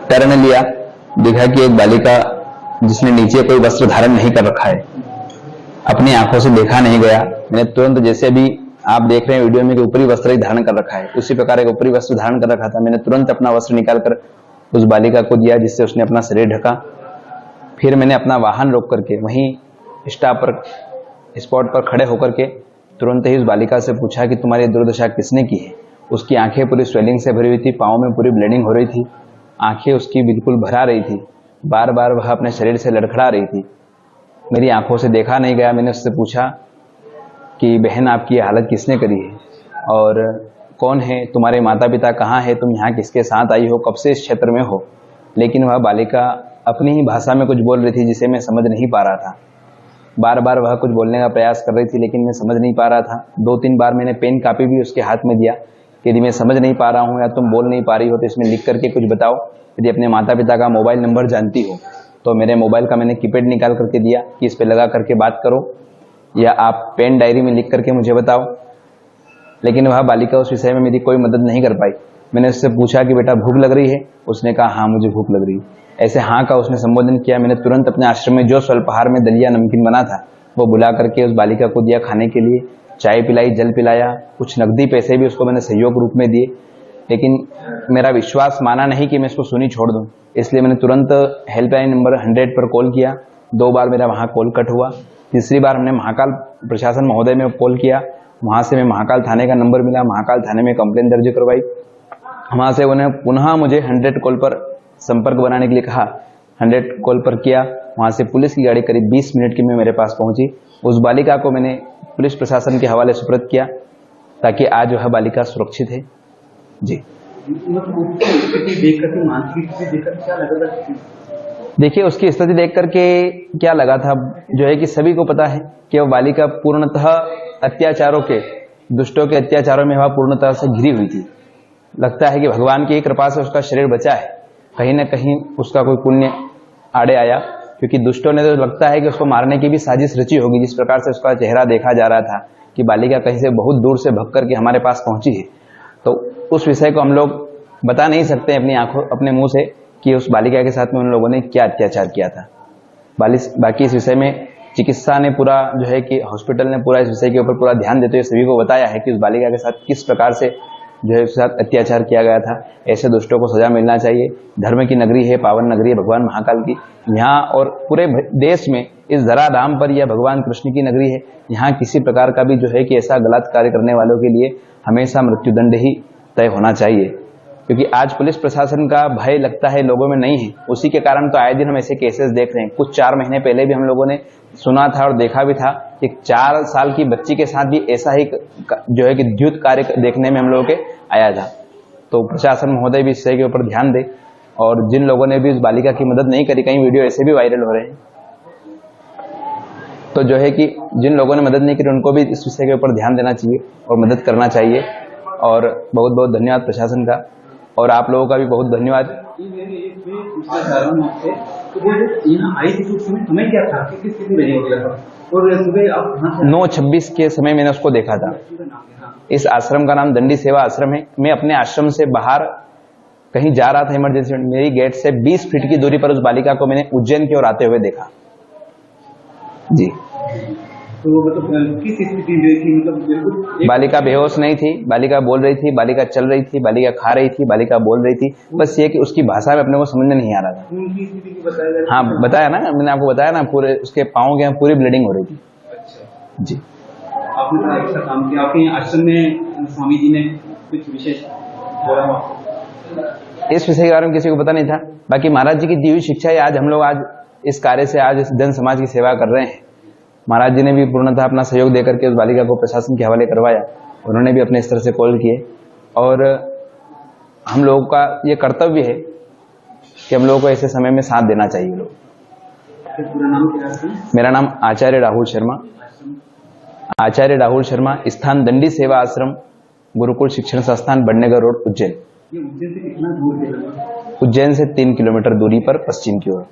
Turn लिया, देखा कि एक बालिका जिसने नीचे कोई वस्त्र धारण नहीं कर रखा है, अपनी आंखों से देखा नहीं गया। मैंने तुरंत, जैसे भी आप देख रहे हैं वीडियो में कि ऊपरी वस्त्र ही धारण कर रखा है, उसी प्रकार एक ऊपरी वस्त्र धारण कर रखा था। मैंने तुरंत अपना वस्त्र निकालकर उस बालिका को दिया, जिससे उसने अपना शरीर ढका। फिर मैंने अपना वाहन रोक करके वहीं स्पॉट पर खड़े होकर के तुरंत ही उस बालिका से पूछा कि तुम्हारी दुर्दशा किसने की है। उसकी आंखें पूरी स्वेलिंग से भरी हुई थी, पाँव में पूरी ब्लीडिंग हो रही थी, आंखें उसकी बिल्कुल भरा रही थी, बार बार वह अपने शरीर से लड़खड़ा रही थी। मेरी आंखों से देखा नहीं गया। मैंने उससे पूछा कि बहन, आपकी ये हालत किसने करी है और कौन है तुम्हारे माता पिता, कहाँ है, तुम यहाँ किसके साथ आई हो, कब से इस क्षेत्र में हो। लेकिन वह बालिका अपनी ही भाषा में कुछ बोल रही थी, जिसे मैं समझ नहीं पा रहा था। बार बार वह कुछ बोलने का प्रयास कर रही थी, लेकिन मैं समझ नहीं पा रहा था। 2-3 बार मैंने पेन कापी भी उसके हाथ में दिया कि यदि मैं समझ नहीं पा रहा हूँ या तुम बोल नहीं पा रही हो तो इसमें लिख करके कुछ बताओ। यदि अपने माता पिता का मोबाइल नंबर जानती हो तो मेरे मोबाइल का मैंने कीपैड निकाल करके दिया कि इस पर लगा करके बात करो, या आप पेन डायरी में लिख करके मुझे बताओ। लेकिन वह बालिका उस विषय में मेरी कोई मदद नहीं कर पाई। मैंने उससे पूछा कि बेटा भूख लग रही है, उसने कहा हाँ मुझे भूख लग रही है। ऐसे हाँ का उसने संबोधन किया। मैंने तुरंत अपने आश्रम में जो स्वल्पहार में दलिया नमकीन बना था वो बुला करके उस बालिका को दिया खाने के लिए, चाय पिलाई, जल पिलाया, कुछ नकदी पैसे भी उसको मैंने सहयोग रूप में दिए। लेकिन मेरा विश्वास माना नहीं कि मैं इसको सुनी छोड़ दूं, इसलिए मैंने तुरंत हेल्पलाइन नंबर 100 पर कॉल किया। 2 बार मेरा वहाँ कॉल कट हुआ। तीसरी बार हमने महाकाल प्रशासन महोदय में कॉल किया, वहाँ से मैं महाकाल थाने का नंबर मिला, महाकाल थाने में कंप्लेन दर्ज करवाई। वहाँ से उन्हें पुनः मुझे 100 कॉल पर संपर्क बनाने के लिए कहा। 100 कॉल पर किया, वहाँ से पुलिस की गाड़ी करीब 20 मिनट की में मेरे पास पहुंची। उस बालिका को मैंने पुलिस प्रशासन के हवाले सुपुर्द किया ताकि आज वह बालिका सुरक्षित है। जी, देखिए उसकी स्थिति देख करके क्या लगा था, जो है कि सभी को पता है कि वह बालिका पूर्णतः अत्याचारों के, दुष्टों के अत्याचारों में वह पूर्णतः से घिरी हुई थी। लगता है कि भगवान की कृपा से उसका शरीर बचा है, कहीं न कहीं उसका कोई पुण्य आड़े आया, क्योंकि दुष्टों ने तो लगता है कि उसको मारने की भी साजिश रची होगी। जिस प्रकार से उसका चेहरा देखा जा रहा था कि बालिका कहीं से बहुत दूर से भग करके हमारे पास पहुंची है, तो उस विषय को हम लोग बता नहीं सकते अपनी आंखों, अपने मुंह से कि उस बालिका के साथ में उन लोगों ने क्या अत्याचार किया था। बाकी इस विषय में चिकित्सा ने पूरा, जो है कि हॉस्पिटल ने पूरा इस विषय के ऊपर पूरा ध्यान देते हुए सभी को बताया है कि उस बालिका के साथ किस प्रकार से जो है उसके साथ अत्याचार किया गया था। ऐसे दुष्टों को सजा मिलना चाहिए। धर्म की नगरी है, पावन नगरी है भगवान महाकाल की, यहाँ और पूरे देश में इस धराधाम पर यह भगवान कृष्ण की नगरी है। यहाँ किसी प्रकार का भी जो है कि ऐसा गलत कार्य करने वालों के लिए हमेशा मृत्युदंड ही तय होना चाहिए, क्योंकि आज पुलिस प्रशासन का भय लगता है लोगों में नहीं है। उसी के कारण तो आए दिन हम ऐसे केसेस देख रहे हैं। कुछ 4 महीने पहले भी हम लोगों ने सुना था और देखा भी था कि 4 साल की बच्ची के साथ भी ऐसा ही जो है कि द्युत कार्य देखने में हम लोगों के आया था। तो प्रशासन महोदय भी इस के ऊपर ध्यान दे, और जिन लोगों ने भी उस बालिका की मदद नहीं करी, कई वीडियो ऐसे भी वायरल हो रहे हैं, तो जो है कि जिन लोगों ने मदद नहीं करी उनको भी इस विषय के ऊपर ध्यान देना चाहिए और मदद करना चाहिए। और बहुत बहुत धन्यवाद प्रशासन का, और आप लोगों का भी बहुत धन्यवाद। 9:26 के समय मैंने उसको देखा था। इस आश्रम का नाम दंडी सेवा आश्रम है। मैं अपने आश्रम से बाहर कहीं जा रहा था इमरजेंसी में, मेरी गेट से 20 फीट की दूरी पर उस बालिका को मैंने उज्जैन की ओर आते हुए देखा। जी, तो मतलब किस स्थिति में थी? मतलब बालिका बेहोश नहीं थी, बालिका बोल रही थी, बालिका चल रही थी, बालिका खा रही थी, बालिका बोल रही थी। बस ये कि उसकी भाषा में अपने को समझ में नहीं आ रहा था। उनकी स्थिति की बताया? हाँ बताया ना, मैंने आपको बताया ना, पूरे उसके पाँव के पूरी ब्लीडिंग हो रही थी। अच्छा जी, आपने बड़ा अच्छा काम किया। आपके आश्रम में स्वामी जी ने कुछ विशेष बोला? इस विषय के बारे में किसी को पता नहीं था। बाकी महाराज जी की दी हुई शिक्षा है, आज हम लोग आज इस कार्य से आज इस जन समाज की सेवा कर रहे हैं। महाराज जी ने भी पूर्णतः अपना सहयोग देकर के उस बालिका को प्रशासन के हवाले करवाया। उन्होंने भी अपने स्तर से कॉल किए, और हम लोगों का ये कर्तव्य है कि हम लोगों को ऐसे समय में साथ देना चाहिए लोग। पूरा नाम क्या है? मेरा नाम आचार्य राहुल शर्मा, आचार्य राहुल शर्मा, स्थान दंडी सेवा आश्रम, गुरुकुल शिक्षण संस्थान, बड़नेगर रोड, उज्जैन। ये उज्जैन से कितना दूर है? उज्जैन से 3 किलोमीटर दूरी पर पश्चिम की ओर।